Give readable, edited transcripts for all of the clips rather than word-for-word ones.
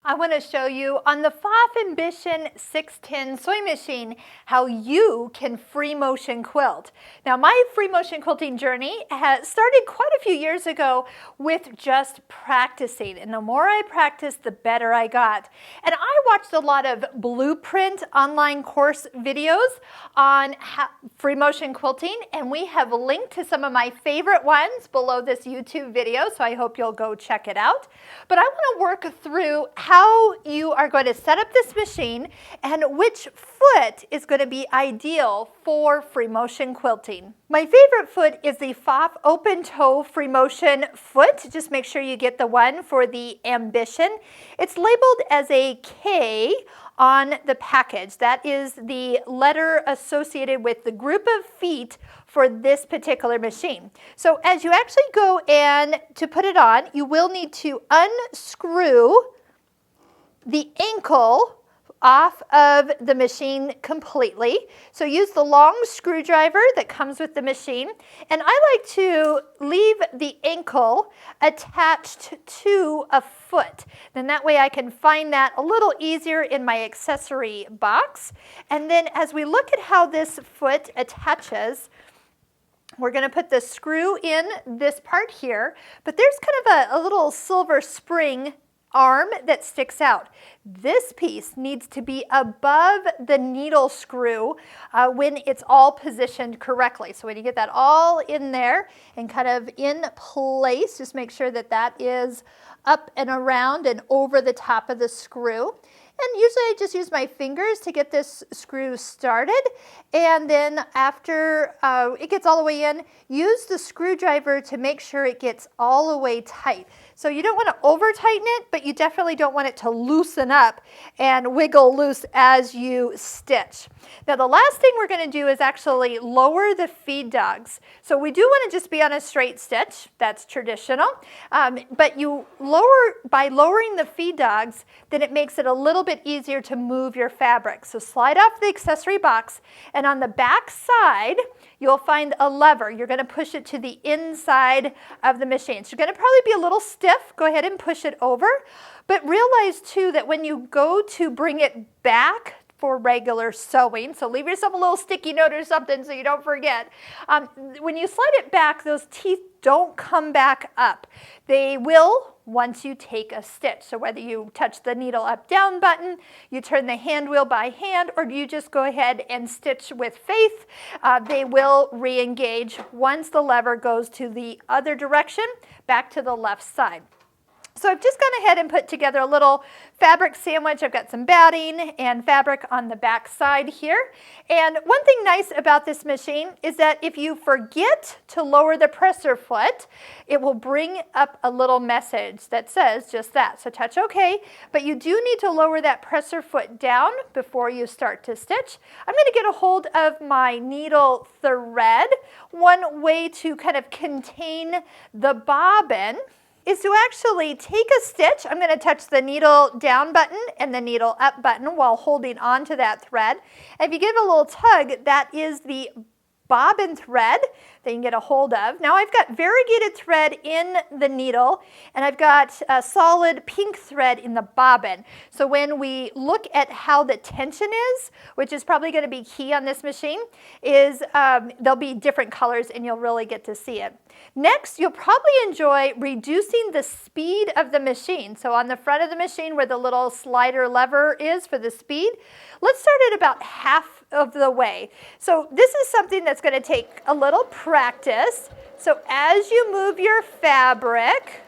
I want to show you on the Pfaff Ambition 610 sewing machine how you can free motion quilt. Now my free motion quilting journey has started quite a few years ago with just practicing, and the more I practiced the better I got. And I watched a lot of Bluprint online course videos on free motion quilting, and we have linked to some of my favorite ones below this YouTube video, so I hope you'll go check it out. But I want to work through how you are going to set up this machine and which foot is going to be ideal for free motion quilting. My favorite foot is the Pfaff open toe free motion foot. Just make sure you get the one for the Ambition. It's labeled as a K on the package. That is the letter associated with the group of feet for this particular machine. So as you actually go and to put it on, you will need to unscrew the ankle off of the machine completely. So use the long screwdriver that comes with the machine. And I like to leave the ankle attached to a foot. Then that way I can find that a little easier in my accessory box. And then as we look at how this foot attaches, we're going to put the screw in this part here, but there's kind of a little silver spring arm that sticks out. This piece needs to be above the needle screw when it's all positioned correctly. So when you get that all in there and kind of in place, just make sure that that is up and around and over the top of the screw. And usually I just use my fingers to get this screw started. And then after it gets all the way in, use the screwdriver to make sure it gets all the way tight. So you don't want to over tighten it, but you definitely don't want it to loosen up and wiggle loose as you stitch. Now the last thing we're going to do is actually lower the feed dogs. So we do want to just be on a straight stitch. That's traditional. But you by lowering the feed dogs, then it makes it a little bit easier to move your fabric. So slide off the accessory box, and on the back side, you'll find a lever. You're going to push it to the inside of the machine. So you're going to probably be a little stiff. Go ahead and push it over. But realize too that when you go to bring it back for regular sewing, so leave yourself a little sticky note or something so you don't forget. When you slide it back, those teeth don't come back up. They will once you take a stitch. So whether you touch the needle up down button, you turn the hand wheel by hand, or you just go ahead and stitch with faith, they will re-engage once the lever goes to the other direction, back to the left side. So I've just gone ahead and put together a little fabric sandwich. I've got some batting and fabric on the back side here. And one thing nice about this machine is that if you forget to lower the presser foot, it will bring up a little message that says just that. So touch OK, but you do need to lower that presser foot down before you start to stitch. I'm going to get a hold of my needle thread. One way to kind of contain the bobbin is to actually take a stitch. I'm going to touch the needle down button and the needle up button while holding on to that thread. And if you give it a little tug, that is the bobbin thread that you can get a hold of. Now I've got variegated thread in the needle, and I've got a solid pink thread in the bobbin. So when we look at how the tension is, which is probably going to be key on this machine, is there'll be different colors and you'll really get to see it. Next, you'll probably enjoy reducing the speed of the machine. So on the front of the machine where the little slider lever is for the speed, let's start at about half of the way. So this is something that's going to take a little practice. So as you move your fabric,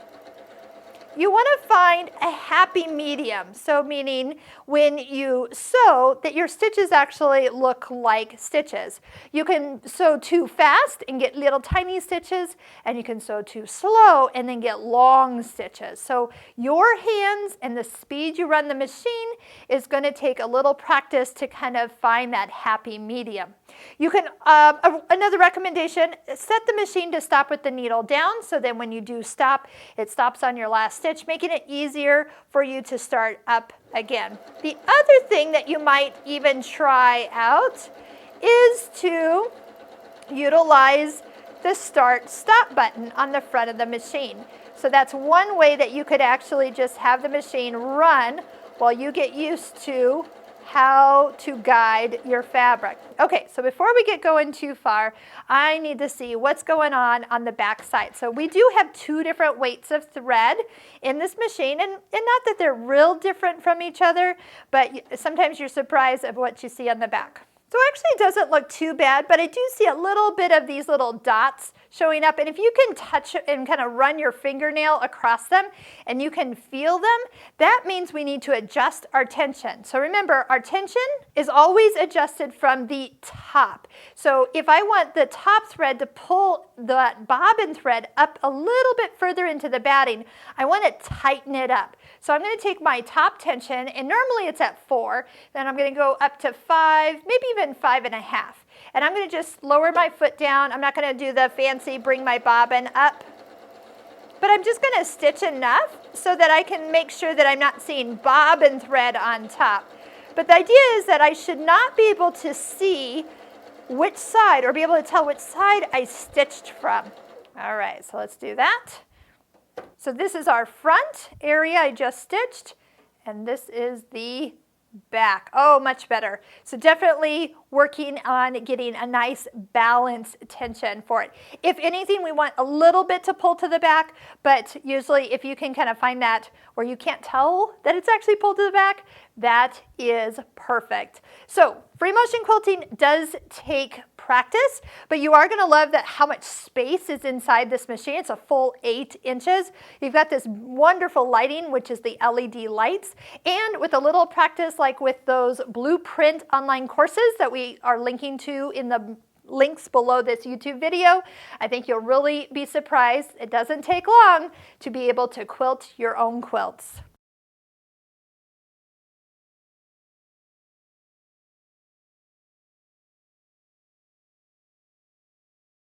you want to find a happy medium. So meaning when you sew that your stitches actually look like stitches. You can sew too fast and get little tiny stitches, and you can sew too slow and then get long stitches. So your hands and the speed you run the machine is going to take a little practice to kind of find that happy medium. You can, another recommendation, set the machine to stop with the needle down, so then when you do stop, it stops on your last stitch, making it easier for you to start up again. The other thing that you might even try out is to utilize the start-stop button on the front of the machine. So that's one way that you could actually just have the machine run while you get used to how to guide your fabric. Okay, so before we get going too far, I need to see what's going on the back side. So we do have two different weights of thread in this machine, and not that they're real different from each other, but sometimes you're surprised at what you see on the back. So actually it doesn't look too bad, but I do see a little bit of these little dots showing up. And if you can touch and kind of run your fingernail across them and you can feel them, that means we need to adjust our tension. So remember, our tension is always adjusted from the top. So if I want the top thread to pull the bobbin thread up a little bit further into the batting, I want to tighten it up. So I'm going to take my top tension, and normally it's at 4, then I'm going to go up to 5, maybe even 5.5. And I'm going to just lower my foot down. I'm not going to do the fancy bring my bobbin up, but I'm just going to stitch enough so that I can make sure that I'm not seeing bobbin thread on top. But the idea is that I should not be able to see which side, or be able to tell which side I stitched from. All right, so let's do that. So this is our front area I just stitched, and this is the back. Oh, much better. So definitely working on getting a nice balanced tension for it. If anything, we want a little bit to pull to the back, but usually if you can kind of find that where you can't tell that it's actually pulled to the back, that is perfect. So free motion quilting does take practice, but you are going to love that how much space is inside this machine. It's a full 8 inches. You've got this wonderful lighting, which is the LED lights, and with a little practice like with those Bluprint online courses that we are linking to in the links below this YouTube video, I think you'll really be surprised. It doesn't take long to be able to quilt your own quilts.